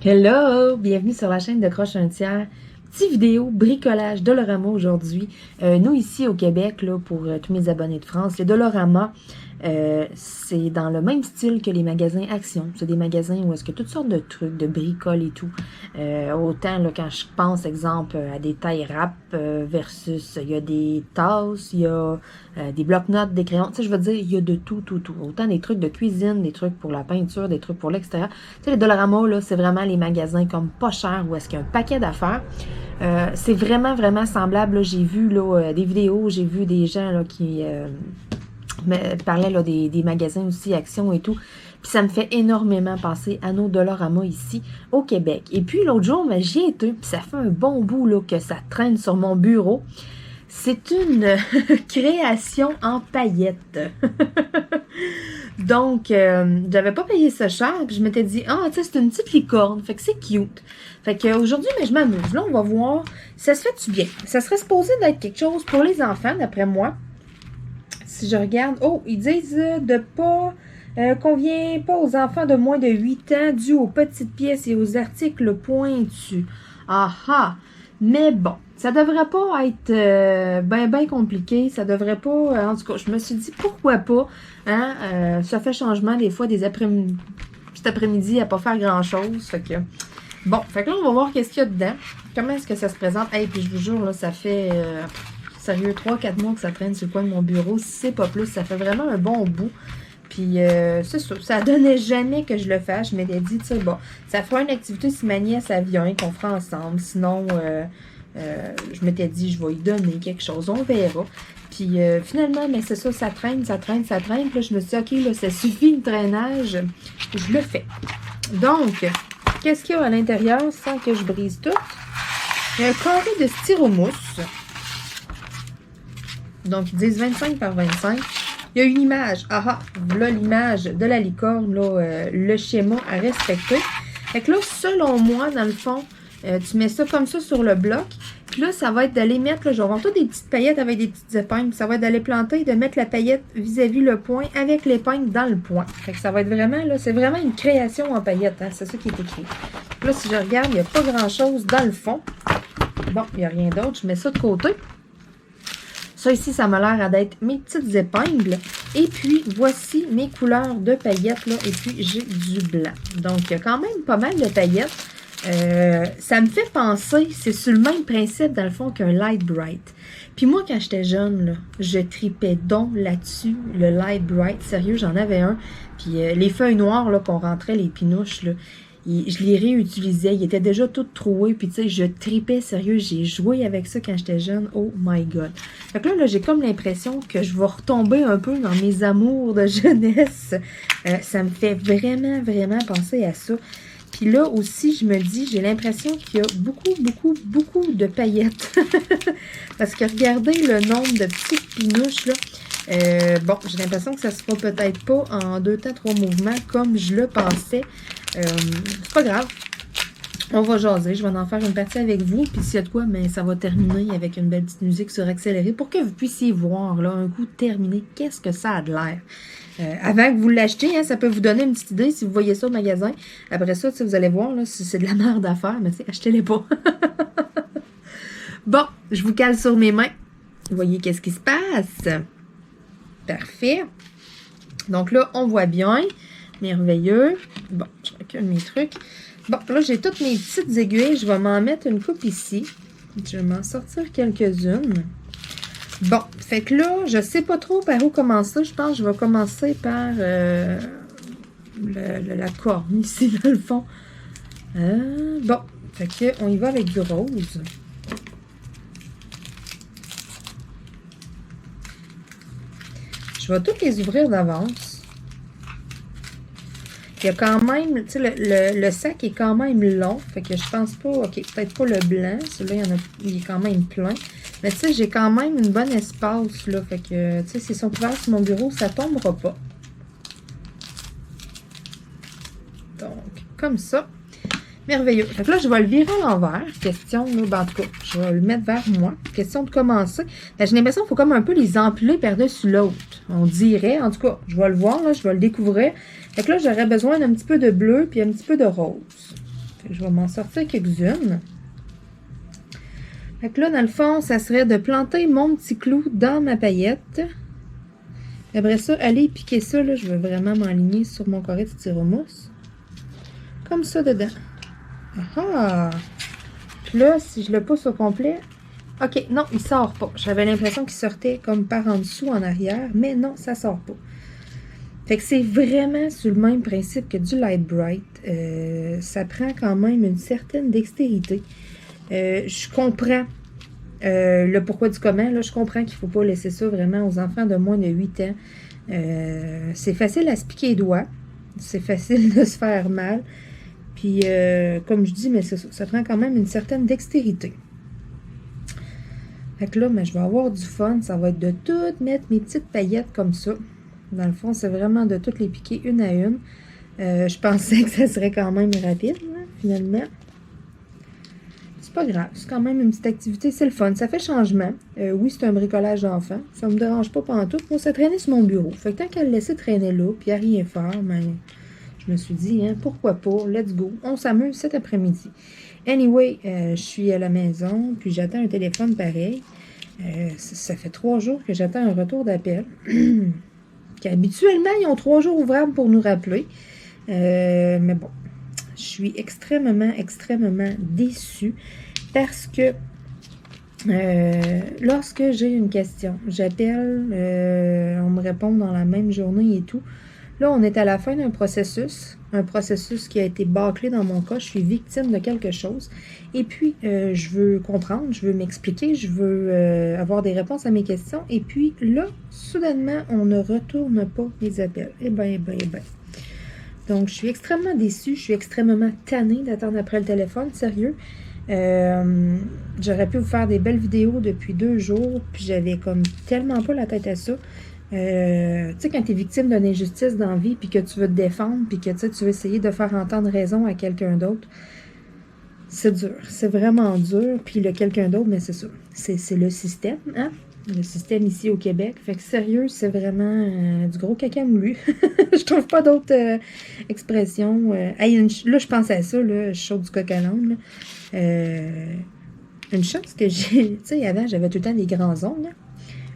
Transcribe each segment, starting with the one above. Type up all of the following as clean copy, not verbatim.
Hello! Bienvenue sur la chaîne de Croche un tiers. Petite vidéo bricolage Dollarama aujourd'hui. Nous ici au Québec, là, pour tous mes abonnés de France, les Dollarama, c'est dans le même style que les magasins Action. C'est des magasins où est-ce que toutes sortes de trucs, de bricoles et tout. Autant là, quand je pense, exemple, à des tailles rap versus il y a des tasses, il y a des blocs-notes, des crayons. Tu sais, je veux dire, il y a de tout. Autant des trucs de cuisine, des trucs pour la peinture, des trucs pour l'extérieur. Tu sais, les Dollarama, là, c'est vraiment les magasins comme pas cher où est-ce qu'il y a un paquet d'affaires. C'est vraiment semblable. J'ai vu là, des vidéos, j'ai vu des gens là, qui me parlaient là, des magasins aussi, Action et tout. Puis ça me fait énormément penser à nos Dollarama ici au Québec. Et puis l'autre jour, j'y étais, puis ça fait un bon bout là, que ça traîne sur mon bureau. C'est une création en paillettes. Donc, j'avais pas payé ça cher, puis je m'étais dit, ah, tu sais, c'est une petite licorne, fait que c'est cute. Fait qu'aujourd'hui, je m'amuse. Là, on va voir, ça se fait-tu bien? Ça serait supposé d'être quelque chose pour les enfants, d'après moi. Si je regarde, oh, ils disent de pas, convient pas aux enfants de moins de 8 ans, dû aux petites pièces et aux articles pointus. Ah ah! Mais bon, ça devrait pas être ben compliqué, ça devrait pas, en tout cas, je me suis dit pourquoi pas, hein, ça fait changement des fois des après-midi, cet après-midi à pas faire grand-chose, fait que, bon, fait que là, on va voir qu'est-ce qu'il y a dedans, comment est-ce que ça se présente, et puis je vous jure, là, ça fait, sérieux, 3-4 mois que ça traîne sur le coin de mon bureau, si c'est pas plus, ça fait vraiment un bon bout. Puis, c'est ça donnait jamais que je le fasse. Je m'étais dit, tu sais, bon, ça fera une activité si ma nièce, elle vient, qu'on fera ensemble. Sinon, je m'étais dit, je vais lui donner quelque chose, on verra. Puis, finalement, mais c'est ça, ça traîne. Puis là, je me suis dit, OK, là, ça suffit le traînage. Je le fais. Donc, qu'est-ce qu'il y a à l'intérieur sans que je brise tout? Il y a un carré de styromousse. Donc, ils disent 25 par 25. Il y a une image. Ah, voilà l'image de la licorne, là, le schéma à respecter. Fait que là, selon moi, dans le fond, tu mets ça comme ça sur le bloc. Puis là, ça va être d'aller mettre, là, je vais avoir toutes des petites paillettes avec des petites épingles. Ça va être d'aller planter et de mettre la paillette vis-à-vis le point avec l'épingle dans le point. Fait que ça va être vraiment, là, c'est vraiment une création en paillettes. Hein, c'est ça qui est écrit. Là, si je regarde, il n'y a pas grand-chose dans le fond. Bon, il n'y a rien d'autre. Je mets ça de côté. Ça ici, ça m'a l'air d'être mes petites épingles. Et puis, voici mes couleurs de paillettes, là. Et puis, j'ai du blanc. Donc, il y a quand même pas mal de paillettes. Ça me fait penser, c'est sur le même principe, dans le fond, qu'un Light Bright. Puis moi, quand j'étais jeune, là, je tripais donc là-dessus, le Light Bright. Sérieux, j'en avais un. Puis les feuilles noires, là, qu'on rentrait, les pinouches, là, je les réutilisais. Ils étaient déjà tous troués. Puis, tu sais, je tripais sérieux. J'ai joué avec ça quand j'étais jeune. Oh my God. Fait que là j'ai comme l'impression que je vais retomber un peu dans mes amours de jeunesse. Ça me fait vraiment penser à ça. Puis là aussi, je me dis, j'ai l'impression qu'il y a beaucoup de paillettes. Parce que regardez le nombre de petites pinouches, là. Bon, j'ai l'impression que ça se fera peut-être pas en 2 temps, 3 mouvements comme je le pensais. C'est pas grave. On va jaser. Je vais en faire une partie avec vous. Puis s'il y a de quoi, mais ça va terminer avec une belle petite musique sur accéléré pour que vous puissiez voir là un coup terminé qu'est-ce que ça a de l'air. Avant que vous l'achetiez, hein, ça peut vous donner une petite idée si vous voyez ça au magasin. Après ça, vous allez voir là, si c'est de la merde à faire, mais achetez-les pas. Bon, je vous cale sur mes mains. Vous voyez qu'est-ce qui se passe. Parfait. Donc là, on voit bien. Merveilleux. Bon, je recule mes trucs. Bon, là, j'ai toutes mes petites aiguilles. Je vais m'en mettre une coupe ici. Je vais m'en sortir quelques-unes. Bon, fait que là, je sais pas trop par où commencer. Je pense que je vais commencer par la corne ici, dans le fond. Bon, fait que on y va avec du rose. Je vais toutes les ouvrir d'avance. Il y a quand même, tu sais, le sac est quand même long. Fait que je pense pas, ok, peut-être pas le blanc. Celui-là, il est quand même plein. Mais tu sais, j'ai quand même une bonne espace, là. Fait que, tu sais, s'ils sont couverts sur mon bureau, ça tombera pas. Donc, comme ça. Merveilleux. Fait que là, je vais le virer à l'envers. Question, là, en tout cas, je vais le mettre vers moi. Question de commencer. J'ai l'impression qu'il faut comme un peu les empiler par-dessus l'autre. On dirait, en tout cas, je vais le voir, là, je vais le découvrir. Fait que là, j'aurais besoin d'un petit peu de bleu puis un petit peu de rose. Je vais m'en sortir quelques-unes. Fait que là, dans le fond, ça serait de planter mon petit clou dans ma paillette. Après ça, aller piquer ça, là, je veux vraiment m'aligner sur mon carré de styromousse. Comme ça dedans. Ah! Puis là, si je le pousse au complet... OK, non, il sort pas. J'avais l'impression qu'il sortait comme par en dessous, en arrière, mais non, ça sort pas. Fait que c'est vraiment sur le même principe que du Light Bright. Ça prend quand même une certaine dextérité. Je comprends le pourquoi du comment. Là, je comprends qu'il ne faut pas laisser ça vraiment aux enfants de moins de 8 ans. C'est facile à se piquer les doigts. C'est facile de se faire mal. Puis, comme je dis, mais ça prend quand même une certaine dextérité. Fait que là, mais je vais avoir du fun. Ça va être de toutes mettre mes petites paillettes comme ça. Dans le fond, c'est vraiment de toutes les piquer une à une. Je pensais que ça serait quand même rapide, là, finalement. C'est pas grave. C'est quand même une petite activité. C'est le fun. Ça fait changement. Oui, c'est un bricolage d'enfant. Ça me dérange pas pantoute. Moi, ça traînait sur mon bureau. Fait que tant qu'à le laisser traîner là, puis à rien faire, mais je me suis dit, hein, pourquoi pas? Let's go. On s'amuse cet après-midi. Anyway, je suis à la maison, puis j'attends un téléphone pareil. Ça fait 3 jours que j'attends un retour d'appel. Habituellement, ils ont 3 jours ouvrables pour nous rappeler. Mais bon, je suis extrêmement, extrêmement déçue parce que lorsque j'ai une question, j'appelle, on me répond dans la même journée et tout. Là, on est à la fin d'un processus, un processus qui a été bâclé dans mon cas. Je suis victime de quelque chose. Et puis, je veux comprendre, je veux m'expliquer, je veux avoir des réponses à mes questions. Et puis là, soudainement, on ne retourne pas les appels. Eh bien, eh bien, eh bien. Donc, je suis extrêmement déçue, je suis extrêmement tannée d'attendre après le téléphone, sérieux. J'aurais pu vous faire des belles vidéos depuis 2 jours, puis j'avais comme tellement pas la tête à ça. Tu sais, quand tu es victime d'une injustice dans la vie, puis que tu veux te défendre, puis que tu veux essayer de faire entendre raison à quelqu'un d'autre, c'est dur. C'est vraiment dur. Puis le quelqu'un d'autre, mais c'est ça. C'est le système, hein? Le système ici au Québec. Fait que sérieux, c'est vraiment du gros caca moulu. Je trouve pas d'autres expressions. Hey, là, je pense à ça, là, je saute du coq à l'âne, là. Une chance que j'ai... Tu sais, avant, j'avais tout le temps des grands ongles, là.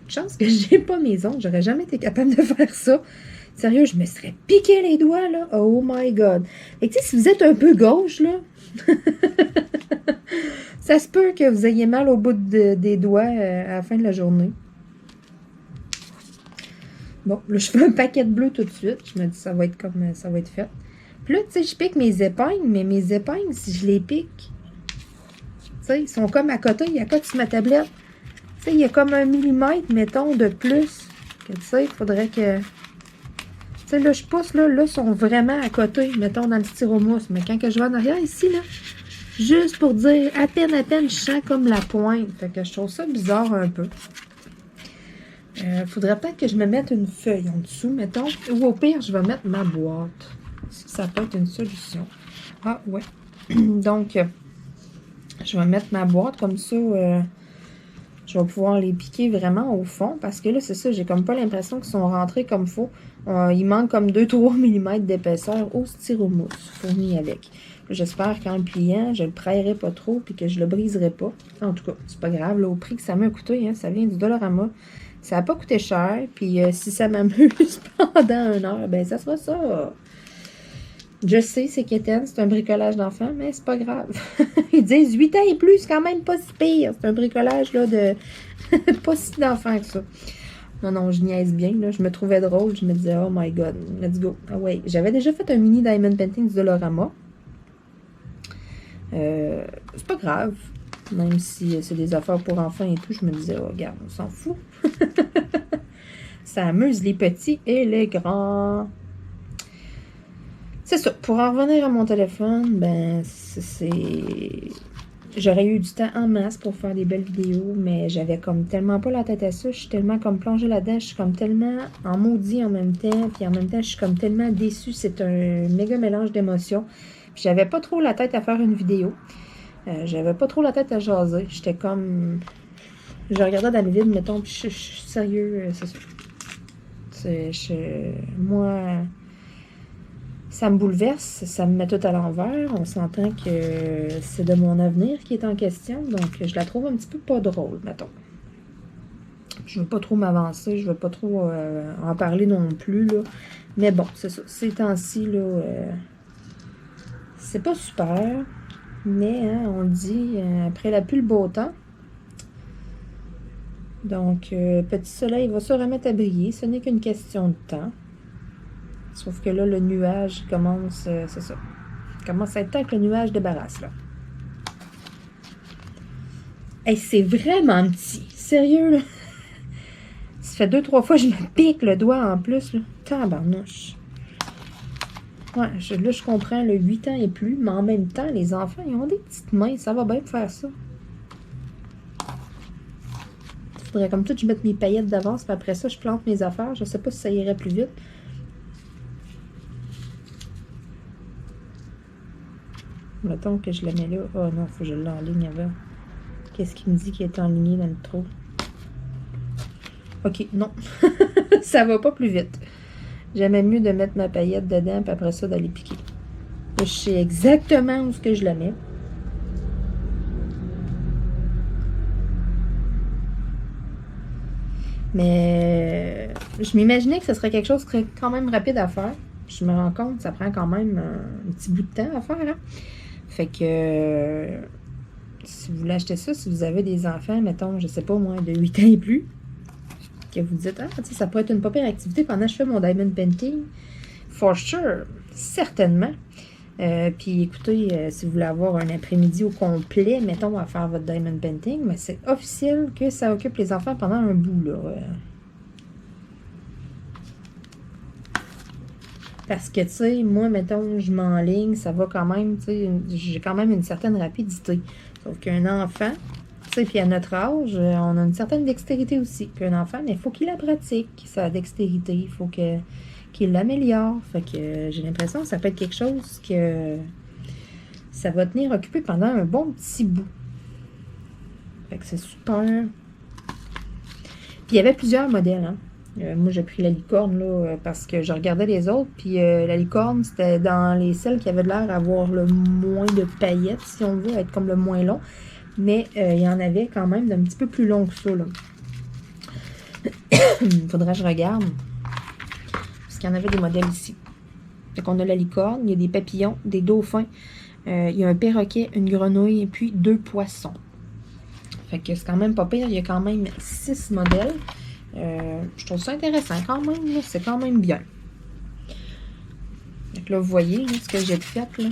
Chance que j'ai pas mes ongles. J'aurais jamais été capable de faire ça. Sérieux, je me serais piqué les doigts, là. Oh my God. Et tu sais, si vous êtes un peu gauche, là, ça se peut que vous ayez mal au bout des doigts à la fin de la journée. Bon, là, je fais un paquet de bleu tout de suite. Je me dis, ça va être comme ça va être fait. Puis là, tu sais, je pique mes épingles, mais mes épingles, si je les pique, tu sais, ils sont comme à côté. Il y a quoi sur ma tablette? Tu sais, il y a comme 1 millimètre, mettons, de plus. Que tu sais, il faudrait que... Tu sais, là, je pousse, là, ils sont vraiment à côté, mettons, dans le styromousse. Mais quand que je vais en arrière, ici, là, juste pour dire, à peine, je sens comme la pointe. Fait que je trouve ça bizarre un peu. Faudrait peut-être que je me mette une feuille en dessous, mettons. Ou au pire, je vais mettre ma boîte. Ça peut être une solution. Ah, ouais. Donc, je vais mettre ma boîte comme ça... je vais pouvoir les piquer vraiment au fond. Parce que là, c'est ça, j'ai comme pas l'impression qu'ils sont rentrés comme faut. Il manque comme 2-3 mm d'épaisseur au styromousse fourni avec. J'espère qu'en le pliant, je le praillerai pas trop puis que je le briserai pas. En tout cas, c'est pas grave. Là, au prix que ça m'a coûté, hein, ça vient du Dollarama. Ça n'a pas coûté cher. Puis si ça m'amuse pendant 1 heure, ben ça sera ça. Je sais, c'est quétaine, c'est un bricolage d'enfant, mais c'est pas grave. Ils disent 8 ans et plus, c'est quand même pas si pire. C'est un bricolage là de pas si d'enfant que ça. Non, je niaise bien, là. Je me trouvais drôle. Je me disais, oh my God, let's go. Ah ouais, j'avais déjà fait un mini diamond painting du Dollarama. C'est pas grave. Même si c'est des affaires pour enfants et tout, je me disais, oh, regarde, on s'en fout. Ça amuse les petits et les grands. C'est ça. Pour en revenir à mon téléphone, ben, j'aurais eu du temps en masse pour faire des belles vidéos, mais j'avais comme tellement pas la tête à ça. Je suis tellement comme plongée là-dedans. Je suis comme tellement en maudit en même temps. Puis en même temps, je suis comme tellement déçue. C'est un méga mélange d'émotions. Puis j'avais pas trop la tête à faire une vidéo. J'avais pas trop la tête à jaser. J'étais comme... Je regardais dans le vide, mettons, puis je suis sérieux, c'est ça. Moi... Ça me bouleverse, ça me met tout à l'envers. On s'entend que c'est de mon avenir qui est en question, donc je la trouve un petit peu pas drôle, mettons. Je veux pas trop m'avancer, je veux pas trop en parler non plus, là. Mais bon, c'est ça. Ces temps-ci, là, c'est pas super, mais hein, on le dit, après la pluie, le beau temps. Donc, petit soleil va se remettre à briller, ce n'est qu'une question de temps. Sauf que là, le nuage commence, c'est ça. Il commence à être temps que le nuage débarrasse, là. Hey, c'est vraiment petit. Sérieux, là. Ça fait 2-3 fois que je me pique le doigt en plus, là. Tabarnouche. Ouais, là, je comprends, le 8 ans et plus, mais en même temps, les enfants, ils ont des petites mains. Ça va bien pour faire ça. Il faudrait comme tout, je mette mes paillettes d'avance, puis après ça, je plante mes affaires. Je sais pas si ça irait plus vite. Mettons que je la mets là. Oh non, faut que je l'enligne avant. Qu'est-ce qui me dit qu'il est enligné dans le trou? Ok, non. Ça va pas plus vite. J'aimais mieux de mettre ma paillette dedans, puis après ça, d'aller piquer. Là, je sais exactement où est-ce que je la mets. Mais je m'imaginais que ce serait quelque chose de quand même rapide à faire. Je me rends compte que ça prend quand même un petit bout de temps à faire. Hein? Fait que si vous voulez acheter ça, si vous avez des enfants, mettons, je sais pas moi, de 8 ans et plus, que vous dites, ah, tu sais, ça pourrait être une pas pire activité pendant que je fais mon diamond painting. For sure, certainement. Puis écoutez, si vous voulez avoir un après-midi au complet, mettons, à faire votre diamond painting, mais c'est officiel que ça occupe les enfants pendant un bout, là. Parce que, tu sais, moi, mettons, je m'enligne, ça va quand même, tu sais, j'ai quand même une certaine rapidité. Sauf qu'un enfant, tu sais, puis à notre âge, on a une certaine dextérité aussi. Qu'un enfant, mais il faut qu'il la pratique, sa dextérité. Il faut qu'il l'améliore. Fait que j'ai l'impression que ça peut être quelque chose que ça va tenir occupé pendant un bon petit bout. Fait que c'est super. Puis il y avait plusieurs modèles, hein. Moi, j'ai pris la licorne, là, parce que je regardais les autres, puis la licorne, c'était dans les celles qui avaient l'air d'avoir le moins de paillettes, si on veut, être comme le moins long. Mais il y en avait quand même d'un petit peu plus long que ça, là. Faudrait que je regarde. Parce qu'il y en avait des modèles ici. Fait qu'on a la licorne, il y a des papillons, des dauphins, il y a un perroquet, une grenouille, et puis 2 poissons. Fait que c'est quand même pas pire, il y a quand même 6 modèles. Je trouve ça intéressant quand même, c'est quand même bien. Donc là, vous voyez là, ce que j'ai fait, là.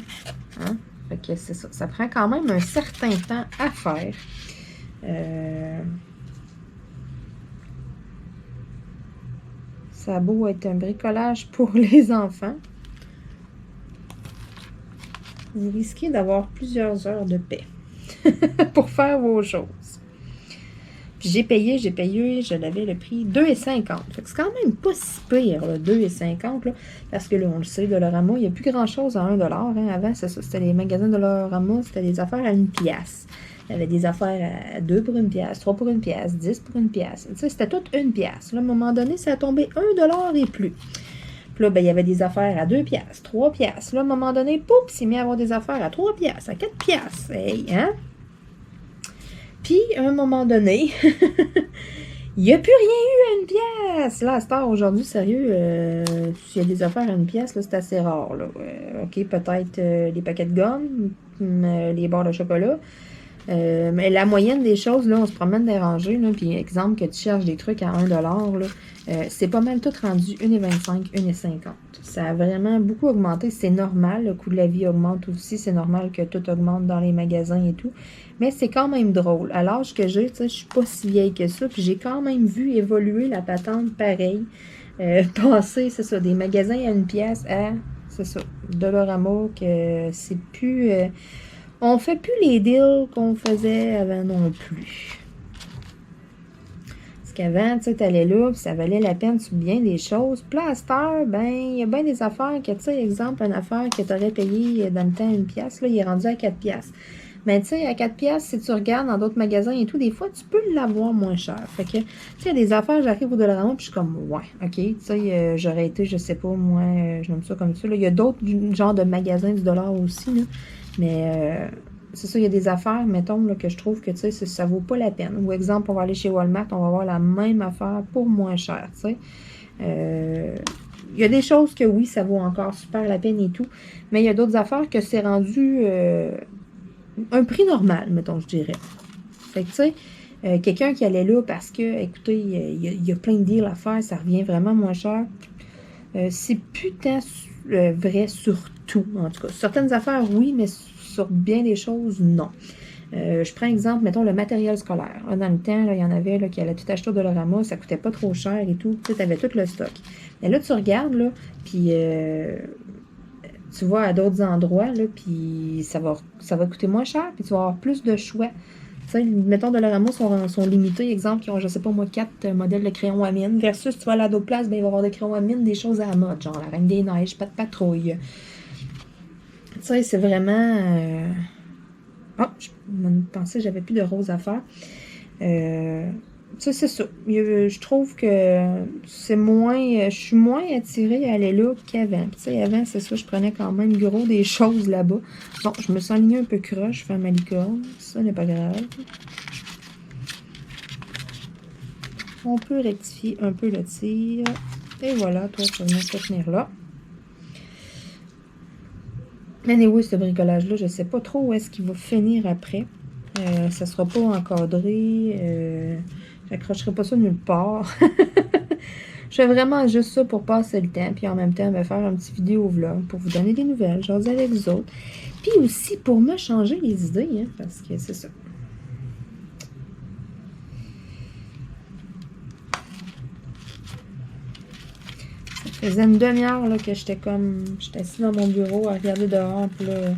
Hein? Fait que c'est ça. Ça prend quand même un certain temps à faire. Ça a beau être un bricolage pour les enfants. Vous risquez d'avoir plusieurs heures de paix pour faire vos choses. Puis j'ai payé, je l'avais le prix 2,50. Fait que c'est quand même pas si pire, là, 2,50, là, parce que là, on le sait, Dollarama, il n'y a plus grand-chose à 1$. Hein. Avant, c'est ça, c'était les magasins Dollarama, c'était des affaires à 1$. Il y avait des affaires à 2 pour 1$, 3 pour 1$, 10 pour 1$. Tu sais, c'était tout 1$. Là, à un moment donné, ça a tombé 1$ et plus. Puis là, ben, il y avait des affaires à 2$, 3$. Là, à un moment donné, pouf, il s'est mis à avoir des affaires à 3$, à 4$. Hey, hein? Puis, à un moment donné, il n'y a plus rien eu à 1$. Là, à cette heure, aujourd'hui, sérieux, s'il y a des affaires à 1$, là, c'est assez rare. Là. OK, peut-être les paquets de gomme, les barres de chocolat. Mais la moyenne des choses, là, on se promène des rangées, là, puis exemple que tu cherches des trucs à 1$, là, c'est pas mal tout rendu 1,25$, 1,50$. Ça a vraiment beaucoup augmenté, c'est normal, le coût de la vie augmente aussi, c'est normal que tout augmente dans les magasins et tout, mais c'est quand même drôle. À l'âge que j'ai, tu sais, je suis pas si vieille que ça, puis j'ai quand même vu évoluer la patente pareil, passer, c'est ça, des magasins à 1$ à, c'est ça, Dollarama, que c'est plus... on fait plus les deals qu'on faisait avant non plus. Parce qu'avant, tu sais, t'allais là, puis ça valait la peine sur bien des choses. Puis là, à cette heure, ben, il y a bien des affaires que, tu sais, exemple, une affaire que t'aurais payé dans le temps 1$, là, il est rendu à 4$. Mais tu sais, à 4 piastres, si tu regardes dans d'autres magasins et tout, des fois, tu peux l'avoir moins cher. Fait que, tu sais, il y a des affaires, j'arrive au Dollarama, puis je suis comme, ouais, OK, tu sais, j'aurais été, je sais pas, moi, je nomme ça comme ça. Là. Il y a d'autres genres de magasins du dollar aussi, là. Mais c'est ça, il y a des affaires, mettons, là, que je trouve que, tu sais, ça vaut pas la peine. Ou exemple, on va aller chez Walmart, on va avoir la même affaire pour moins cher, tu sais. Il y a des choses que oui, ça vaut encore super la peine et tout, mais il y a d'autres affaires que c'est rendu un prix normal, mettons, je dirais. Fait que, tu sais, quelqu'un qui allait là parce que, écoutez, il y a plein de deals à faire, ça revient vraiment moins cher. C'est putain vrai sur tout, en tout cas. Certaines affaires, oui, mais sur bien des choses, non. Je prends exemple, mettons, le matériel scolaire. Là, dans le temps, là, il y en avait là, qui allaient tout acheter au Dollarama, ça coûtait pas trop cher et tout. Tu sais, avais tout le stock. Mais là, tu regardes, là, puis tu vas à d'autres endroits, là, puis ça va coûter moins cher, puis tu vas avoir plus de choix. Tu sais, mettons, Dollarama sont limités. Exemple, qui ont, je sais pas moi, 4 modèles de crayons à mine. Versus, tu vas aller à d'autres places, ben, il va y avoir des crayons à mine, des choses à la mode, genre la Reine des Neiges, pas de patrouille. Tu sais, c'est vraiment... Ah, je pensais que j'avais plus de roses à faire. Ça, c'est ça. Je trouve que c'est moins... Je suis moins attirée à aller là qu'avant. Tu sais, avant, c'est ça, je prenais quand même gros des choses là-bas. Bon, je me sens alignée un peu croche, je fais ma licorne. Ça n'est pas grave. On peut rectifier un peu le tir. Et voilà, toi, tu vas venir te tenir là. Mais oui, ce bricolage-là, je ne sais pas trop où est-ce qu'il va finir après. Ça ne sera pas encadré. J'accrocherai pas ça nulle part. Je fais vraiment juste ça pour passer le temps. Puis en même temps, faire un petit vidéo vlog pour vous donner des nouvelles, jaser avec vous autres. Puis aussi pour me changer les idées, hein, parce que c'est ça. Ça faisait une demi-heure que j'étais assis dans mon bureau à regarder dehors. Puis là,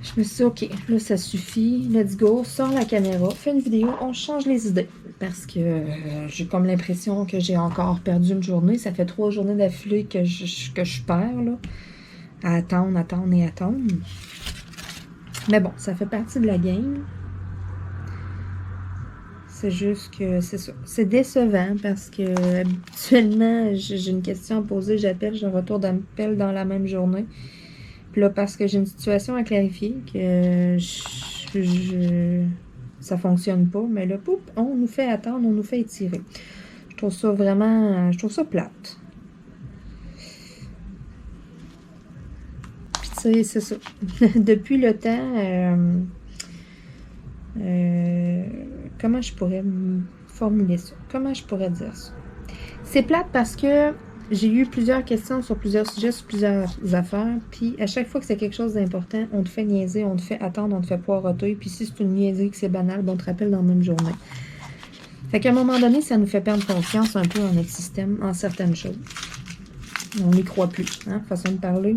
je me suis dit, OK, là, ça suffit. Let's go. Sors la caméra, fais une vidéo, on change les idées. Parce que j'ai comme l'impression que j'ai encore perdu une journée. Ça fait 3 journées d'affilée que je perds, là. À attendre. Mais bon, ça fait partie de la game. C'est juste que c'est ça. C'est décevant parce que habituellement, j'ai une question à poser, j'appelle, j'ai un retour d'appel dans la même journée. Puis là, parce que j'ai une situation à clarifier, que ça fonctionne pas, mais là, poup, on nous fait attendre, on nous fait étirer. Je trouve ça vraiment, je trouve ça plate. Puis tu sais, c'est ça. Depuis le temps, comment je pourrais formuler ça? Comment je pourrais dire ça? C'est plate parce que j'ai eu plusieurs questions sur plusieurs sujets, sur plusieurs affaires, puis à chaque fois que c'est quelque chose d'important, on te fait niaiser, on te fait attendre, on te fait poireauter, puis si c'est une niaiserie que c'est banal, ben on te rappelle dans la même journée. Fait qu'à un moment donné, ça nous fait perdre confiance un peu en notre système, en certaines choses. On n'y croit plus, hein, façon de parler.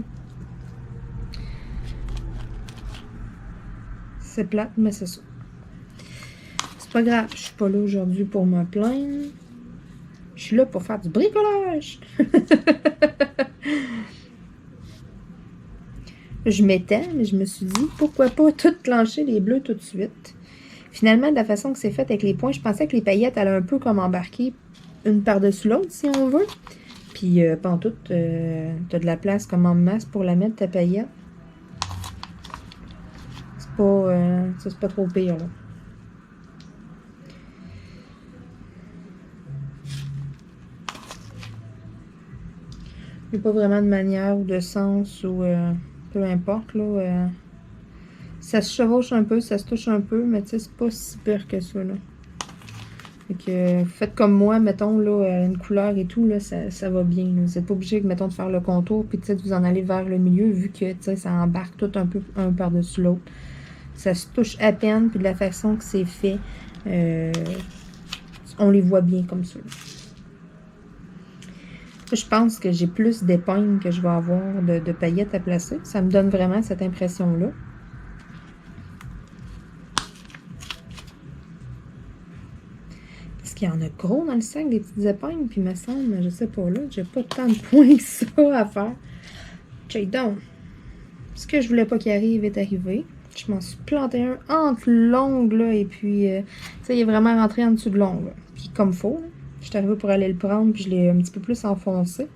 C'est plate, mais c'est ça. C'est pas grave, je suis pas là aujourd'hui pour me plaindre. Je suis là pour faire du bricolage. Je m'étends, mais je me suis dit, pourquoi pas tout clencher les bleus tout de suite. Finalement, de la façon que c'est fait avec les points, je pensais que les paillettes allaient un peu comme embarquer une par-dessus l'autre, si on veut. Puis, pantoute, t'as de la place comme en masse pour la mettre, ta paillette. C'est pas, ça, c'est pas trop pire, là. Il n'y a pas vraiment de manière ou de sens ou peu importe, là. Ça se chevauche un peu, ça se touche un peu, mais tu sais, c'est pas si pire que ça, là. Fait que faites comme moi, mettons, là, une couleur et tout, là, ça va bien. Là. Vous n'êtes pas obligé, mettons, de faire le contour, puis tu sais, de vous en aller vers le milieu, vu que, tu sais, ça embarque tout un peu un par-dessus l'autre. Ça se touche à peine, puis de la façon que c'est fait, on les voit bien comme ça, là. Je pense que j'ai plus d'épingles que je vais avoir de paillettes à placer. Ça me donne vraiment cette impression-là. Parce qu'il y en a gros dans le sac, des petites épingles. Puis il me semble, je sais pas là, j'ai pas tant de points que ça à faire. Check donc. Ce que je voulais pas qu'il arrive est arrivé. Je m'en suis planté un entre l'ongle, là, et puis, ça, il est vraiment rentré en dessous de l'ongle. Puis, comme faut, là. Je suis arrivée pour aller le prendre, puis je l'ai un petit peu plus enfoncé.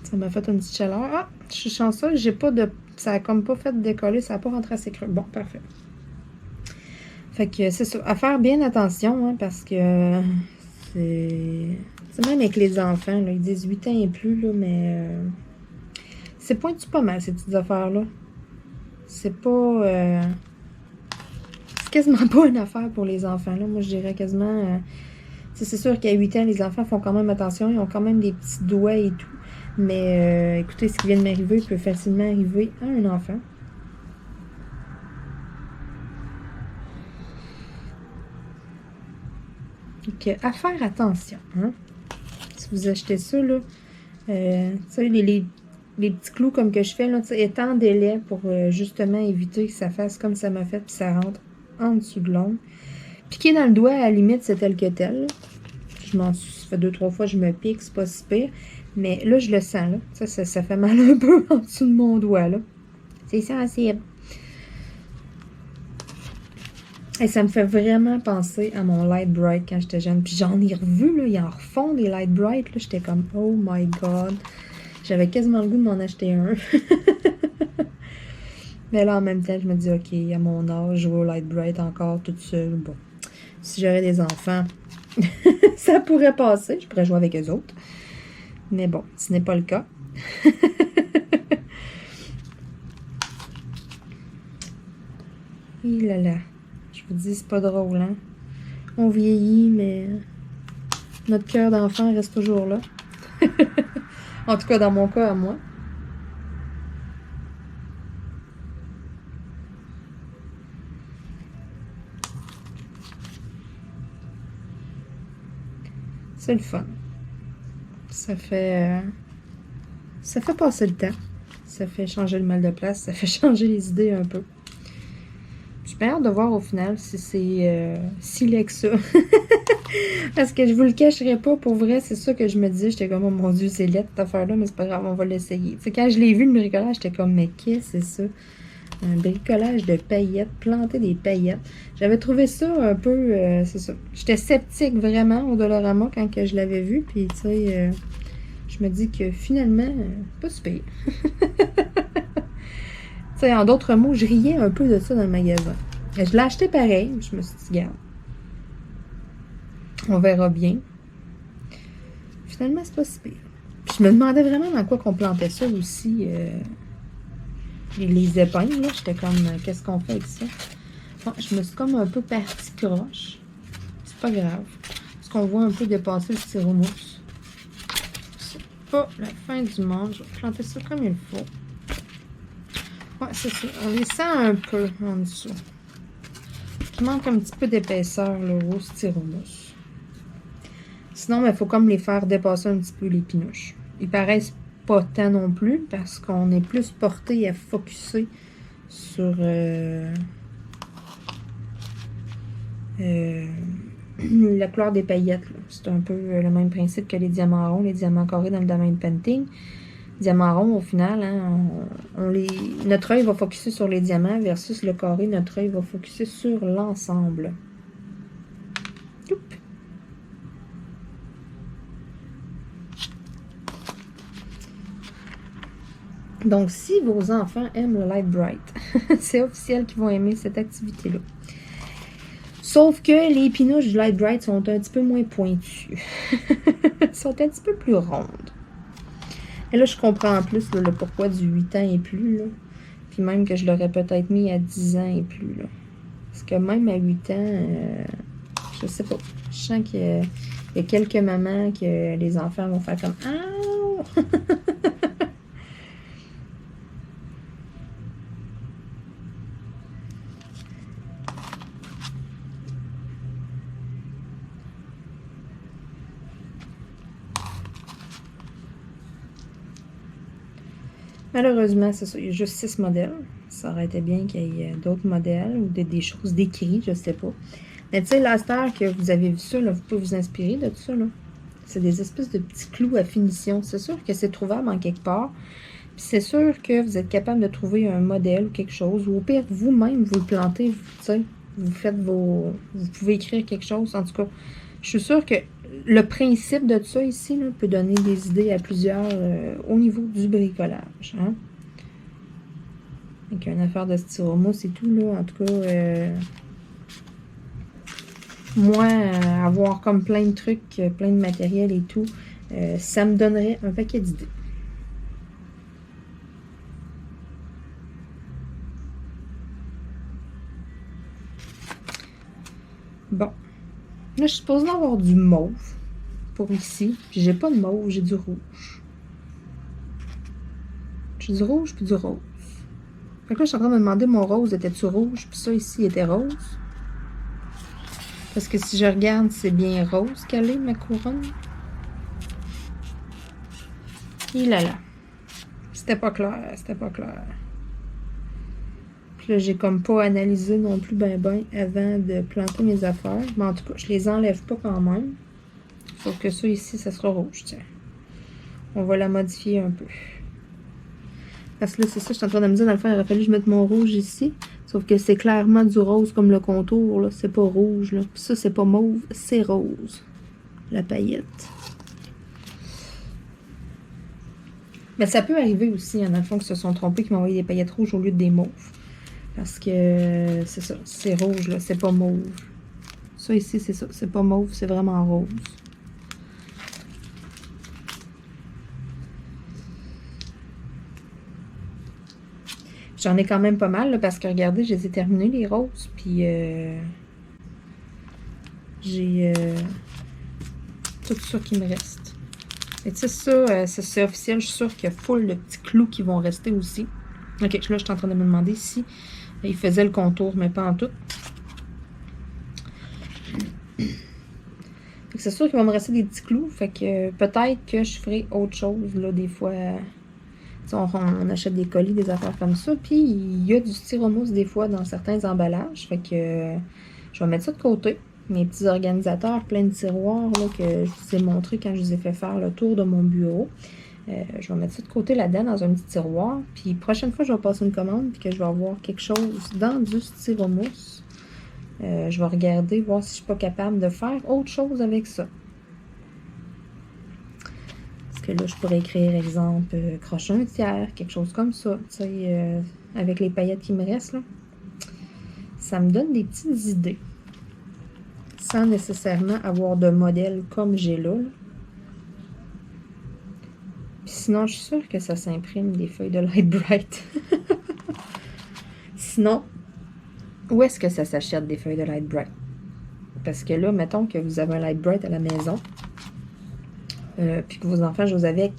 Ça m'a fait une petite chaleur. Ah, je suis chanceuse, j'ai pas de... Ça a comme pas fait décoller, ça a pas rentré assez creux. Bon, parfait. Fait que c'est ça, à faire bien attention, hein, parce que c'est même avec les enfants, là, ils disent 8 ans et plus, là, mais c'est pointu pas mal, ces petites affaires-là. C'est pas... c'est quasiment pas une affaire pour les enfants, là. Moi, je dirais quasiment... c'est sûr qu'à 8 ans, les enfants font quand même attention, ils ont quand même des petits doigts et tout. Mais écoutez, ce qui vient de m'arriver peut facilement arriver à un enfant. Donc, à faire attention, hein? Si vous achetez ça, là, tu sais, les petits clous comme que je fais, là, étendez-les pour justement éviter que ça fasse comme ça m'a fait, puis ça rentre en dessous de l'ongle. Piquer dans le doigt, à la limite, c'est tel que tel. Ça fait 2-3 fois que je me pique, c'est pas si pire. Mais là, je le sens, là. Ça fait mal un peu en dessous de mon doigt, là. C'est sensible. Et ça me fait vraiment penser à mon Light Bright quand j'étais jeune. Puis j'en ai revu, là. Ils en refont des Light Bright, là. J'étais comme, oh my God. J'avais quasiment le goût de m'en acheter un. Mais là, en même temps, je me dis, OK, à mon âge, je vais au Light Bright encore toute seule. Bon, si j'aurais des enfants, ça pourrait passer. Je pourrais jouer avec eux autres. Mais bon, ce n'est pas le cas. Et là là. Je vous dis, c'est pas drôle, hein? On vieillit, mais notre cœur d'enfant reste toujours là. En tout cas, dans mon cas, à moi. C'est le fun. Ça fait passer le temps. Ça fait changer le mal de place. Ça fait changer les idées un peu. J'ai bien hâte de voir au final si c'est si laid que ça. Parce que je vous le cacherai pas, pour vrai, c'est ça que je me disais. J'étais comme, oh mon Dieu, c'est laid cette affaire-là, mais c'est pas grave, on va l'essayer. Tu sais, quand je l'ai vu, le bricolage, j'étais comme, mais qu'est-ce que c'est ça? Un bricolage de paillettes, planter des paillettes. J'avais trouvé ça un peu, c'est ça. J'étais sceptique vraiment au Dollarama quand que je l'avais vu, puis tu sais, je me dis que finalement, pas super. Tu sais, en d'autres mots, je riais un peu de ça dans le magasin. Je l'ai acheté pareil, je me suis dit, regarde, on verra bien. Finalement, c'est pas si pire. Puis je me demandais vraiment dans quoi qu'on plantait ça aussi. Les épingles, là, j'étais comme, qu'est-ce qu'on fait avec ça? Bon, je me suis comme un peu partie croche. C'est pas grave. Parce qu'on voit un peu dépasser le styromousse. C'est pas la fin du monde. Je vais planter ça comme il faut. Ouais, c'est ça. On les sent un peu en dessous. Il manque un petit peu d'épaisseur, là, au styromousse. Sinon, il faut comme les faire dépasser un petit peu les pinouches. Ils paraissent pas tant non plus, parce qu'on est plus porté à focusser sur la couleur des paillettes. C'est un peu le même principe que les diamants ronds, les diamants carrés dans le domaine de painting. Diamants ronds, au final, hein, notre œil va focuser sur les diamants versus le carré, notre œil va focuser sur l'ensemble. Donc, si vos enfants aiment le Light Bright, c'est officiel qu'ils vont aimer cette activité-là. Sauf que les pinouches du Light Bright sont un petit peu moins pointues. sont un petit peu plus rondes. Et là, je comprends en plus là, le pourquoi du 8 ans et plus. Là. Puis même que je l'aurais peut-être mis à 10 ans et plus. Là. Parce que même à 8 ans, je sais pas. Je sens qu'il y a quelques mamans que les enfants vont faire comme « Ah! » Malheureusement, c'est ça. Il y a juste 6 modèles. Ça aurait été bien qu'il y ait d'autres modèles ou des choses décrites, je sais pas. Mais tu sais, la star que vous avez vu ça, là, vous pouvez vous inspirer de tout ça. C'est des espèces de petits clous à finition. C'est sûr que c'est trouvable en quelque part. c'est sûr que vous êtes capable de trouver un modèle ou quelque chose, ou au pire, vous-même, vous le plantez, vous faites vos... Vous pouvez écrire quelque chose, en tout cas. Je suis sûre que le principe de ça ici là, peut donner des idées à plusieurs au niveau du bricolage. Hein? Avec une affaire de styromousse et tout, là, en tout cas... moi, avoir comme plein de trucs, plein de matériel et tout, ça me donnerait un paquet d'idées. Bon. Là, je suis supposée avoir du mauve pour ici. Puis j'ai pas de mauve, j'ai du rouge. J'ai du rouge puis du rose. Fait que là, je suis en train de me demander, mon rose était-tu rouge? Puis ça, ici, était rose. Parce que si je regarde, c'est bien rose qu'elle est, ma couronne. Et là là. C'était pas clair, c'était pas clair. Puis là, j'ai comme pas analysé non plus ben avant de planter mes affaires. Mais en tout cas, je les enlève pas quand même. Sauf que ça ici, ça sera rouge, tiens. On va la modifier un peu. Parce que là, c'est ça, je suis en train de me dire, dans le fond, il aurait fallu que je mette mon rouge ici. Sauf que c'est clairement du rose comme le contour, là. C'est pas rouge, là. Puis ça, c'est pas mauve, c'est rose. La paillette. Mais ça peut arriver aussi, il y en a qui se sont trompés, qui m'ont envoyé des paillettes rouges au lieu de des mauves. Parce que c'est ça, c'est rouge, là, c'est pas mauve. Ça ici, c'est ça, c'est pas mauve, c'est vraiment rose. J'en ai quand même pas mal, là, parce que regardez, je les ai terminés, les roses, puis j'ai tout ça qui me reste. Et tu sais, ça, c'est officiel, je suis sûre qu'il y a full de petits clous qui vont rester aussi. Ok, là, je suis en train de me demander si il faisait le contour, mais pas en tout. C'est sûr qu'il va me rester des petits clous, fait que peut-être que je ferai autre chose, là, des fois. On achète des colis, des affaires comme ça, puis il y a du styromousse des fois dans certains emballages, fait que je vais mettre ça de côté. Mes petits organisateurs, plein de tiroirs là, que je vous ai montré quand je vous ai fait faire le tour de mon bureau. Je vais mettre ça de côté là-dedans dans un petit tiroir, puis prochaine fois je vais passer une commande, puis que je vais avoir quelque chose dans du styromousse. Je vais regarder, voir si je suis pas capable de faire autre chose avec ça. Que là, je pourrais écrire, exemple, crocher un tiers, quelque chose comme ça, tu sais, avec les paillettes qui me restent, là. Ça me donne des petites idées, sans nécessairement avoir de modèle comme j'ai là. Puis sinon, je suis sûre que ça s'imprime des feuilles de Light Bright. Sinon, où est-ce que ça s'achète des feuilles de Light Bright? Parce que là, mettons que vous avez un Light Bright à la maison, puis que vos enfants jouent avec.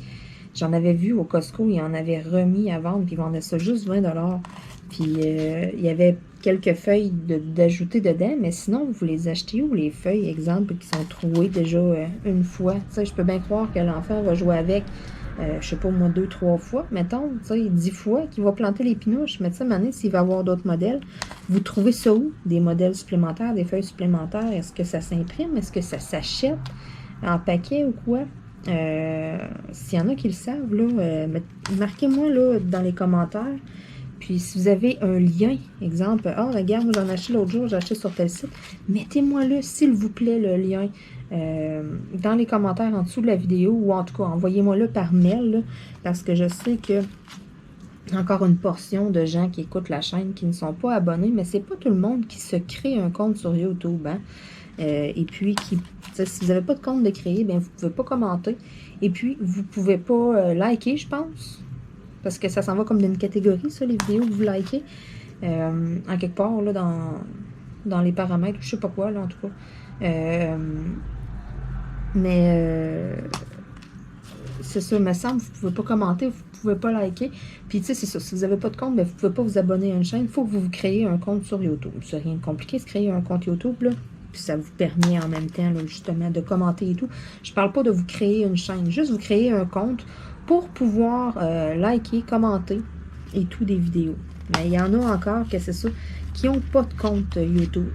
J'en avais vu au Costco, ils en avaient remis à vendre, puis ils vendaient ça juste 20$. Puis il y avait quelques feuilles d'ajouter dedans, mais sinon, vous les achetez où, les feuilles, exemple, qui sont trouées déjà une fois? Tu sais, je peux bien croire que l'enfant va jouer avec, je sais pas moi, 2-3 fois, mettons, tu sais, 10 fois, qu'il va planter les pinouches. Mais tu sais, maintenant, s'il va avoir d'autres modèles, vous trouvez ça où? Des modèles supplémentaires, des feuilles supplémentaires? Est-ce que ça s'imprime? Est-ce que ça s'achète en paquet ou quoi? S'il y en a qui le savent, là, marquez-moi là dans les commentaires. Puis si vous avez un lien, exemple, regarde, moi j'en ai acheté l'autre jour, j'ai acheté sur tel site, mettez-moi là, s'il vous plaît, le lien dans les commentaires en dessous de la vidéo, ou en tout cas, envoyez-moi le par mail, là, parce que je sais que encore une portion de gens qui écoutent la chaîne qui ne sont pas abonnés, mais c'est pas tout le monde qui se crée un compte sur YouTube, hein? Et puis, si vous n'avez pas de compte de créer, bien, vous ne pouvez pas commenter. Et puis, vous ne pouvez pas liker, je pense. Parce que ça s'en va comme d'une catégorie, ça, les vidéos que vous likez. En quelque part, là, dans les paramètres, je sais pas quoi, là, en tout cas. C'est ça, il me semble, vous ne pouvez pas commenter, vous ne pouvez pas liker. Puis, tu sais, c'est ça, si vous n'avez pas de compte, bien, vous ne pouvez pas vous abonner à une chaîne. Il faut que vous créez un compte sur YouTube. C'est rien de compliqué, de créer un compte YouTube, là. Puis ça vous permet en même temps, là, justement, de commenter et tout. Je parle pas de vous créer une chaîne, juste vous créer un compte pour pouvoir liker, commenter et tout des vidéos. Mais il y en a encore, que c'est ça, qui n'ont pas de compte YouTube.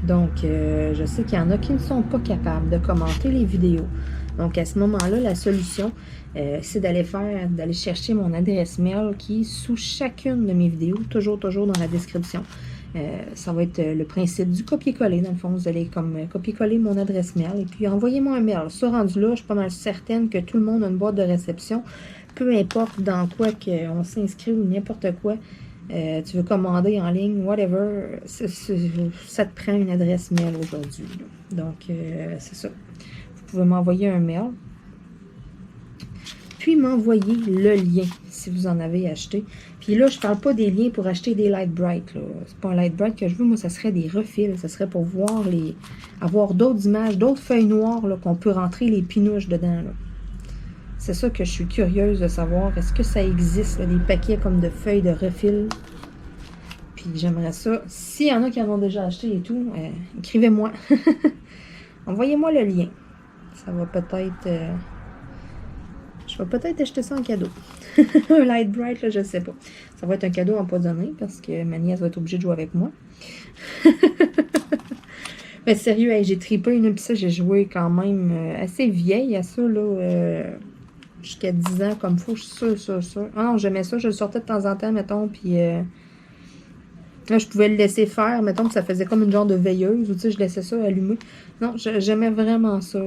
Donc, je sais qu'il y en a qui ne sont pas capables de commenter les vidéos. Donc, à ce moment-là, la solution, c'est d'aller chercher mon adresse mail qui est sous chacune de mes vidéos, toujours dans la description. Ça va être le principe du copier-coller. Dans le fond, vous allez comme copier-coller mon adresse mail et puis envoyez-moi un mail. Ça, rendu là, je suis pas mal certaine que tout le monde a une boîte de réception. Peu importe dans quoi qu'on s'inscrit ou n'importe quoi. Tu veux commander en ligne, whatever, ça te prend une adresse mail aujourd'hui. Donc, c'est ça. Vous pouvez m'envoyer un mail. Puis m'envoyer le lien si vous en avez acheté. Puis là, je ne parle pas des liens pour acheter des Lite-Brite. C'est pas un Lite-Brite que je veux. Moi, ça serait des refils. Ça serait pour voir avoir d'autres images, d'autres feuilles noires qu'on peut rentrer les pinouches dedans. Là. C'est ça que je suis curieuse de savoir. Est-ce que ça existe, là, des paquets comme de feuilles de refil? Puis j'aimerais ça. S'il y en a qui en ont déjà acheté et tout, écrivez-moi. Envoyez-moi le lien. Ça va peut-être... je vais peut-être acheter ça en cadeau. Un Lite-Brite, là, je sais pas. Ça va être un cadeau empoisonné parce que ma nièce va être obligée de jouer avec moi. Mais sérieux, j'ai trippé. Puis ça, j'ai joué quand même assez vieille à ça, là. Jusqu'à 10 ans, comme faut, je suis sûre. Ah non, j'aimais ça, je le sortais de temps en temps, mettons, puis là, je pouvais le laisser faire, mettons, que ça faisait comme une genre de veilleuse, ou tu sais, je laissais ça allumer. Non, j'aimais vraiment ça.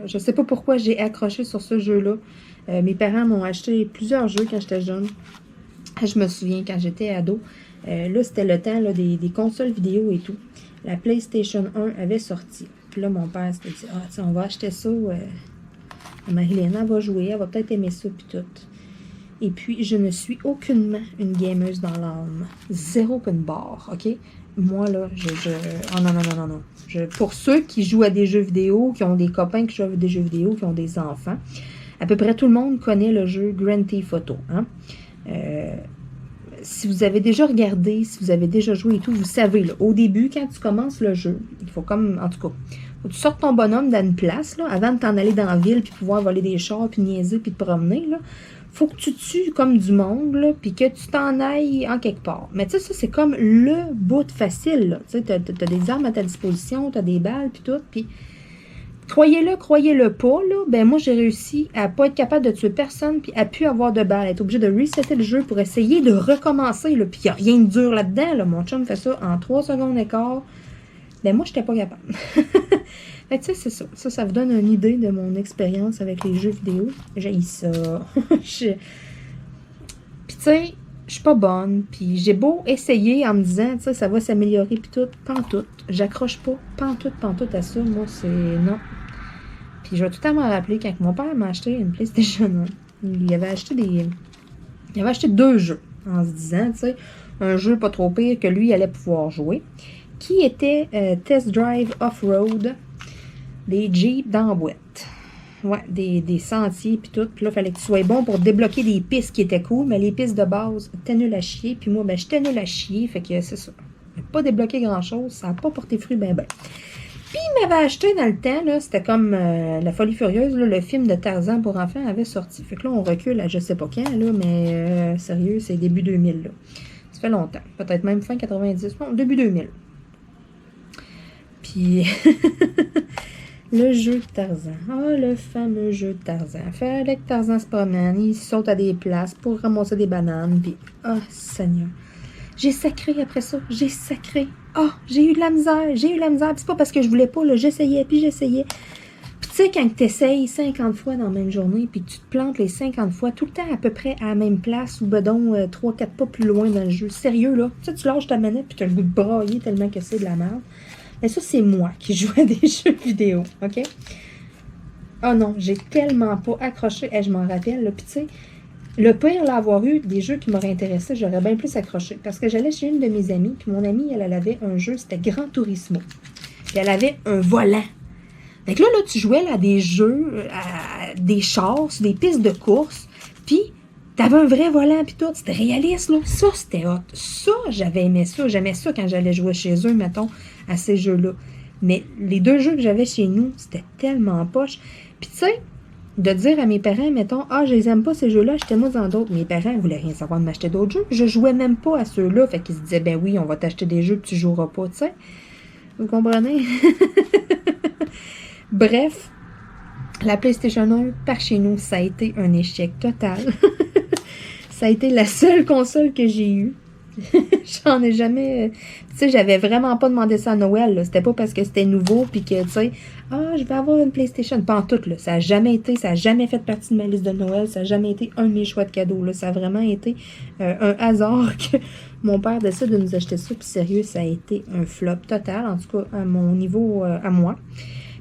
Je sais pas pourquoi j'ai accroché sur ce jeu-là. Mes parents m'ont acheté plusieurs jeux quand j'étais jeune. Je me souviens, quand j'étais ado, là, c'était le temps là, des consoles vidéo et tout. La PlayStation 1 avait sorti. Puis là, mon père s'était dit, ah, tiens, on va acheter ça, Marie-Léna va jouer, elle va peut-être aimer ça, puis tout. Et puis, je ne suis aucunement une gameuse dans l'âme. Zéro qu'une barre, OK? Moi, là, oh non. Pour ceux qui jouent à des jeux vidéo, qui ont des copains qui jouent à des jeux vidéo, qui ont des enfants, à peu près tout le monde connaît le jeu Grand Theft Auto, hein? Si vous avez déjà regardé, si vous avez déjà joué et tout, vous savez, là, au début, quand tu commences le jeu, il faut comme, en tout cas, faut que tu sortes ton bonhomme dans une place, là, avant de t'en aller dans la ville, puis pouvoir voler des chars, puis niaiser, puis te promener, là. Faut que tu tues comme du monde, là, puis que tu t'en ailles en quelque part. Mais tu sais, ça, c'est comme le bout facile, là. Tu sais, t'as des armes à ta disposition, t'as des balles, puis tout, puis... Croyez-le pas, là, ben moi, j'ai réussi à pas être capable de tuer personne, puis à plus avoir de balles, être obligé de resetter le jeu pour essayer de recommencer, là, puis il n'y a rien de dur là-dedans, là. Mon chum fait ça en 3 secondes et quart. Ben moi, j'étais pas capable. Fait que tu sais, c'est ça. Ça vous donne une idée de mon expérience avec les jeux vidéo. J'ai ça. Puis tu sais, je suis pas bonne. Puis j'ai beau essayer en me disant, tu sais, ça va s'améliorer, puis tout, pantoute. J'accroche pas pantoute à ça. Moi, c'est non. Puis je vais tout le temps m'en rappeler quand mon père m'a acheté une PlayStation 1. Il avait acheté 2 jeux en se disant, tu sais, un jeu pas trop pire que lui allait pouvoir jouer, qui était Test Drive Off-Road, des Jeeps dans la boîte. Ouais, des sentiers puis tout. Puis là, il fallait que tu sois bon pour débloquer des pistes qui étaient cool, mais les pistes de base, t'es nul à chier. Puis moi, ben, j'étais nul à chier, fait que c'est ça. J'ai pas débloqué grand-chose, ça n'a pas porté fruit ben. Puis il m'avait acheté dans le temps, là, c'était comme La Folie Furieuse, là, le film de Tarzan pour enfants avait sorti. Fait que là, on recule à je sais pas quand, là, mais sérieux, c'est début 2000, là. Ça fait longtemps, peut-être même fin 90, non, début 2000. Puis... le jeu de Tarzan. Ah, le fameux jeu de Tarzan. Fallait que Tarzan se promène, il saute à des places pour ramasser des bananes, puis... Ah, Seigneur. J'ai sacré après ça. J'ai sacré. Ah, j'ai eu de la misère. Puis c'est pas parce que je voulais pas, là. J'essayais. Puis tu sais, quand tu essayes 50 fois dans la même journée, puis que tu te plantes les 50 fois, tout le temps à peu près à la même place, ou bedon 3-4 pas plus loin dans le jeu. Sérieux, là. Tu sais, tu lâches ta manette, puis tu as le goût de brailler tellement que c'est de la merde. Mais ça, c'est moi qui joue à des jeux vidéo, OK? Oh non, j'ai tellement pas accroché. Je m'en rappelle, là. Puis tu sais, le pire, là, avoir eu des jeux qui m'auraient intéressé, j'aurais bien plus accroché. Parce que j'allais chez une de mes amies, puis mon amie, elle avait un jeu, c'était Gran Turismo. Puis elle avait un volant. Fait que là, tu jouais là, à des jeux, à des chars, sur des pistes de course, puis t'avais un vrai volant, puis tout. C'était réaliste, là. Ça, c'était hot. Ça, j'avais aimé ça. J'aimais ça quand j'allais jouer chez eux, mettons, à ces jeux-là. Mais les 2 jeux que j'avais chez nous, c'était tellement poche. Puis tu sais, de dire à mes parents, mettons, ah, je les aime pas ces jeux-là, achetez-moi dans d'autres. Mes parents ne voulaient rien savoir de m'acheter d'autres jeux. Je jouais même pas à ceux-là. Fait qu'ils se disaient, ben oui, on va t'acheter des jeux que tu joueras pas, tu sais. Vous comprenez? Bref. La PlayStation 1, par chez nous, ça a été un échec total. Ça a été la seule console que j'ai eue. J'en ai jamais... Tu sais, j'avais vraiment pas demandé ça à Noël, là. C'était pas parce que c'était nouveau, puis que, tu sais, je vais avoir une PlayStation. Pas en tout, là. Ça a jamais été, ça a jamais fait partie de ma liste de Noël. Ça a jamais été un de mes choix de cadeaux, là. Ça a vraiment été un hasard que mon père décide de nous acheter ça. Puis sérieux, ça a été un flop total, en tout cas, à mon niveau, à moi.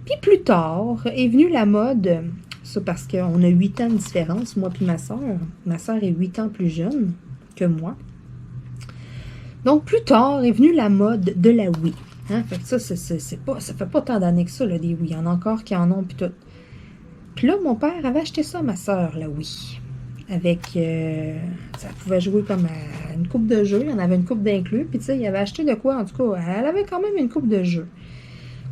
Puis plus tard, est venue la mode... Ça parce qu'on a 8 ans de différence, moi puis ma soeur. Ma soeur est 8 ans plus jeune que moi. Donc, plus tard est venue la mode de la Wii. Hein? Fait que ça, ça fait pas tant d'années que ça, là, des Wii. Il y en a encore qui en ont, puis tout. Puis là, mon père avait acheté ça à ma soeur, la Wii. Avec... ça pouvait jouer comme à une coupe de jeux. Il y en avait une coupe d'inclus. Puis, tu sais, il avait acheté de quoi? En tout cas, elle avait quand même une coupe de jeux.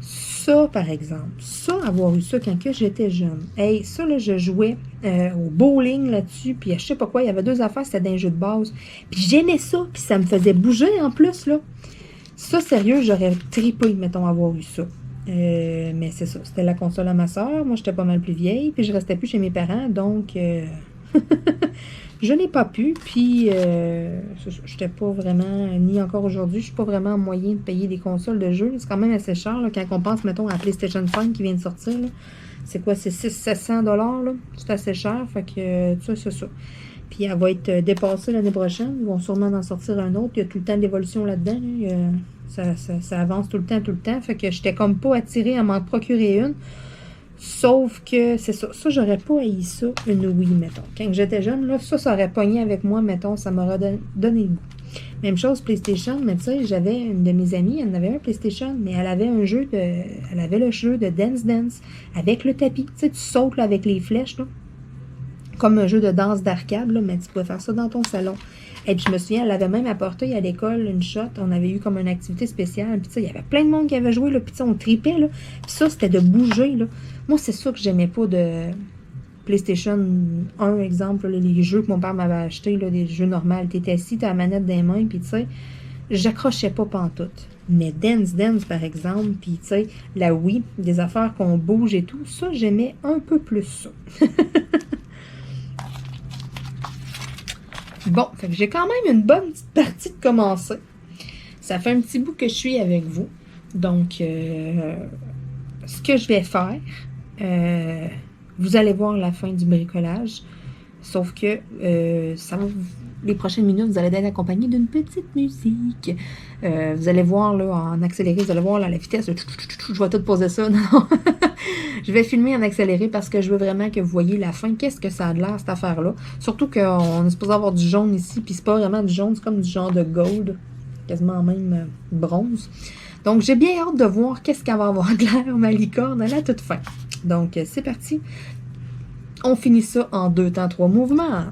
Ça, par exemple, ça, avoir eu ça quand j'étais jeune. Hey, ça, là, je jouais au bowling là-dessus, puis je sais pas quoi, il y avait 2 affaires, c'était d'un jeu de base. Puis j'aimais ça, puis ça me faisait bouger en plus, là. Ça, sérieux, j'aurais tripé, mettons, avoir eu ça. Mais c'est ça, c'était la console à ma soeur. Moi, j'étais pas mal plus vieille, puis je restais plus chez mes parents, donc... je n'ai pas pu, puis je n'étais pas vraiment, ni encore aujourd'hui, je suis pas vraiment en moyen de payer des consoles de jeux. C'est quand même assez cher, là, quand on pense, mettons, à la PlayStation 5 qui vient de sortir. C'est quoi, c'est 600-700 $, là? C'est assez cher, fait que ça, c'est ça. Puis elle va être dépassée l'année prochaine. Ils vont sûrement en sortir un autre. Il y a tout le temps d'évolution là-dedans. Là. Ça avance tout le temps. Fait que j'étais comme pas attirée à m'en procurer une. Sauf que, c'est ça. Ça, j'aurais pas haï ça, une Wii, mettons. Quand j'étais jeune, là, ça aurait pogné avec moi, mettons. Ça m'aurait donné le goût. Même chose, PlayStation. Mais tu sais, j'avais une de mes amies, elle en avait un PlayStation, mais elle avait elle avait le jeu de Dance Dance avec le tapis. Tu sais, tu sautes là, avec les flèches, là. Comme un jeu de danse d'arcade, là, mais tu pouvais faire ça dans ton salon. Et puis je me souviens, elle avait même apporté à l'école une shot. On avait eu comme une activité spéciale. Puis tu sais, il y avait plein de monde qui avait joué, là. Puis on tripait, là. Puis ça, c'était de bouger, là. Moi, c'est ça que j'aimais pas de PlayStation 1, exemple, là, les jeux que mon père m'avait achetés, là, des jeux normaux. T'étais assis, t'as la manette dans les mains, puis tu sais, j'accrochais pas pantoute. Mais Dance Dance, par exemple, puis tu sais, la Wii, des affaires qu'on bouge et tout, ça, j'aimais un peu plus ça. Bon, fait que j'ai quand même une bonne petite partie de commencer. Ça fait un petit bout que je suis avec vous. Donc, ce que je vais faire, vous allez voir la fin du bricolage. Sauf que les prochaines minutes, vous allez être accompagné d'une petite musique. Vous allez voir là, en accéléré, vous allez voir là, la vitesse. Je vais tout poser ça. Non. Je vais filmer en accéléré parce que je veux vraiment que vous voyez la fin. Qu'est-ce que ça a de l'air, cette affaire-là? Surtout qu'on est supposé avoir du jaune ici, puis c'est pas vraiment du jaune, c'est comme du genre de gold, quasiment même bronze. Donc, j'ai bien hâte de voir qu'est-ce qu'elle va avoir de l'air, ma licorne, à la toute fin. Donc, c'est parti. On finit ça en 2 temps, 3 mouvements.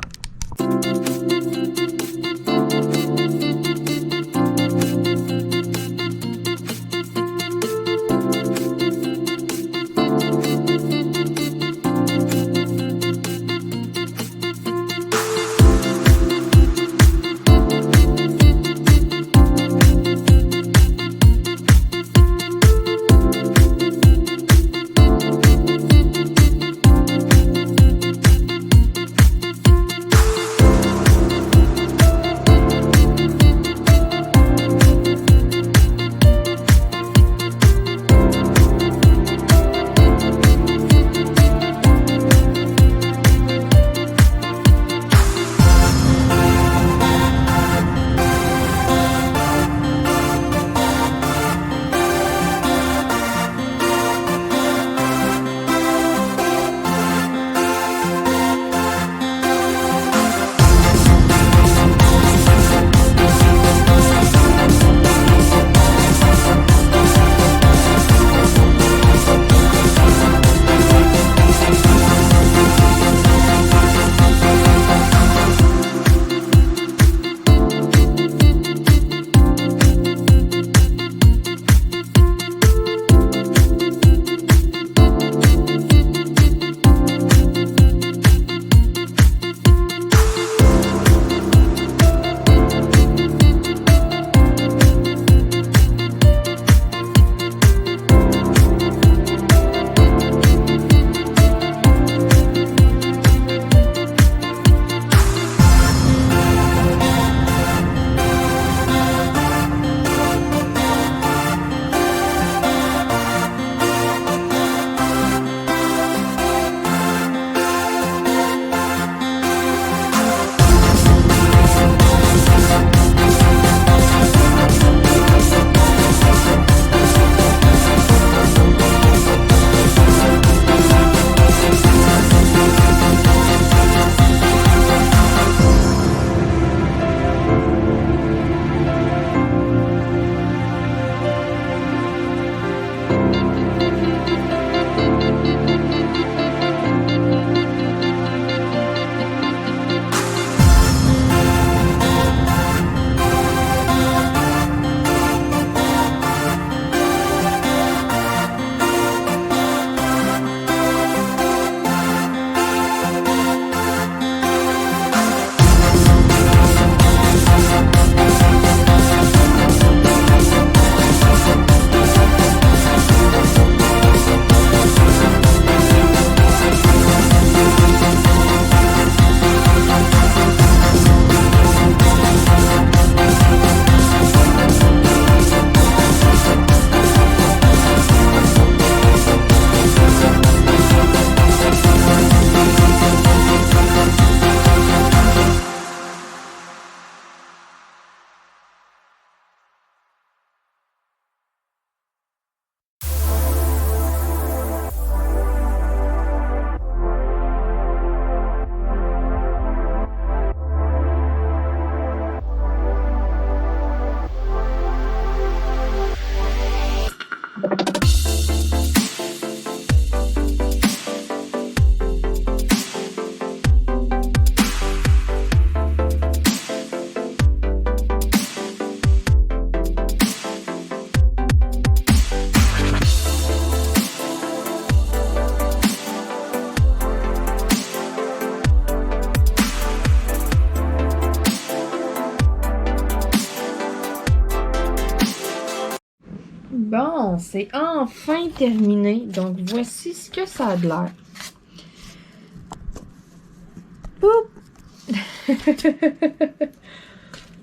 Bon, c'est enfin terminé. Donc, voici ce que ça a de l'air.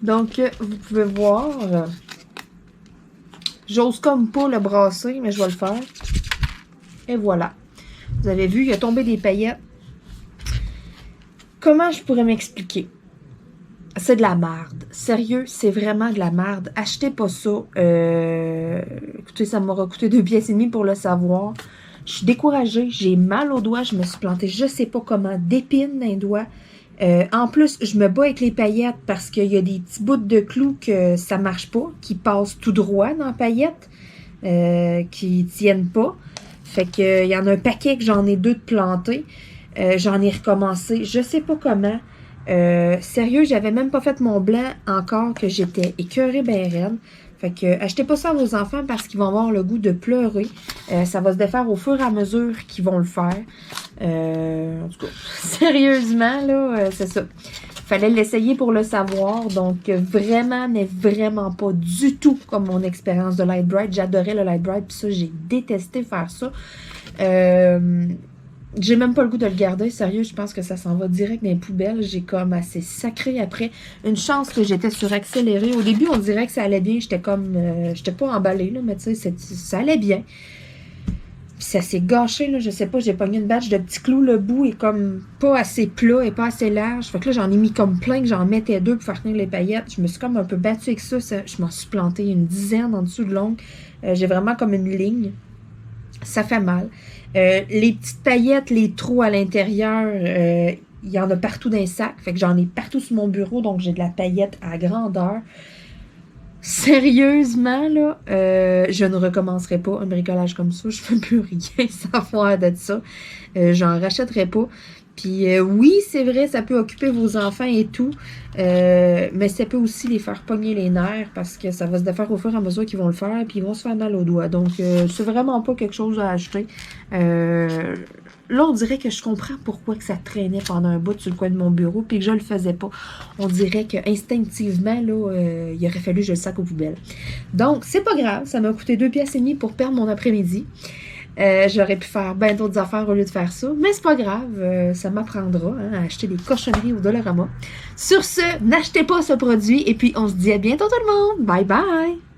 Donc, vous pouvez voir. J'ose comme pas le brasser, mais je vais le faire. Et voilà. Vous avez vu, il a tombé des paillettes. Comment je pourrais m'expliquer? C'est de la merde. Sérieux, c'est vraiment de la merde. Achetez pas ça. Écoutez, ça m'aura coûté 2 pièces et demie pour le savoir. Je suis découragée. J'ai mal aux doigts. Je me suis plantée, je sais pas comment, d'épines dans les doigts. En plus, je me bats avec les paillettes parce qu'il y a des petits bouts de clous que ça marche pas, qui passent tout droit dans la paillette, qui tiennent pas. Fait que il y en a un paquet que j'en ai 2 de plantés. J'en ai recommencé, je sais pas comment. Sérieux, j'avais même pas fait mon blanc encore que j'étais écœurée ben raide. Fait que achetez pas ça à vos enfants parce qu'ils vont avoir le goût de pleurer. Ça va se défaire au fur et à mesure qu'ils vont le faire. En tout cas, sérieusement, là, c'est ça. Fallait l'essayer pour le savoir. Donc, vraiment, n'est vraiment pas du tout comme mon expérience de Light Bright. J'adorais le Light Bright, puis ça, j'ai détesté faire ça. J'ai même pas le goût de le garder, sérieux, je pense que ça s'en va direct dans les poubelles. J'ai comme assez sacré après. Une chance que j'étais suraccélérée. Au début, on dirait que ça allait bien. J'étais comme, j'étais pas emballée, là, mais tu sais, ça allait bien. Puis ça s'est gâché, là, je sais pas, j'ai pogné une batch de petits clous, le bout est comme pas assez plat et pas assez large. Fait que là, j'en ai mis comme plein, que j'en mettais 2 pour faire tenir les paillettes. Je me suis comme un peu battue avec ça. Je m'en suis plantée une dizaine en dessous de longue. J'ai vraiment comme une ligne. Ça fait mal. Les petites paillettes, les trous à l'intérieur, il y en a partout dans les sacs. Fait que j'en ai partout sur mon bureau, donc j'ai de la paillette à grandeur. Sérieusement, là, je ne recommencerai pas un bricolage comme ça. Je ne veux plus rien savoir de ça. J'en rachèterai pas. Puis oui, c'est vrai, ça peut occuper vos enfants et tout, mais ça peut aussi les faire pogner les nerfs parce que ça va se défaire au fur et à mesure qu'ils vont le faire, puis ils vont se faire mal aux doigts. Donc, c'est vraiment pas quelque chose à acheter. Là, on dirait que je comprends pourquoi que ça traînait pendant un bout sur le coin de mon bureau, puis que je le faisais pas. On dirait que instinctivement, là, il aurait fallu que je le sac aux poubelles. Donc, c'est pas grave, ça m'a coûté 2 pièces et demie pour perdre mon après-midi. J'aurais pu faire bien d'autres affaires au lieu de faire ça, mais c'est pas grave, ça m'apprendra à acheter des cochonneries au Dollarama. Sur ce, n'achetez pas ce produit et puis on se dit à bientôt tout le monde. Bye bye!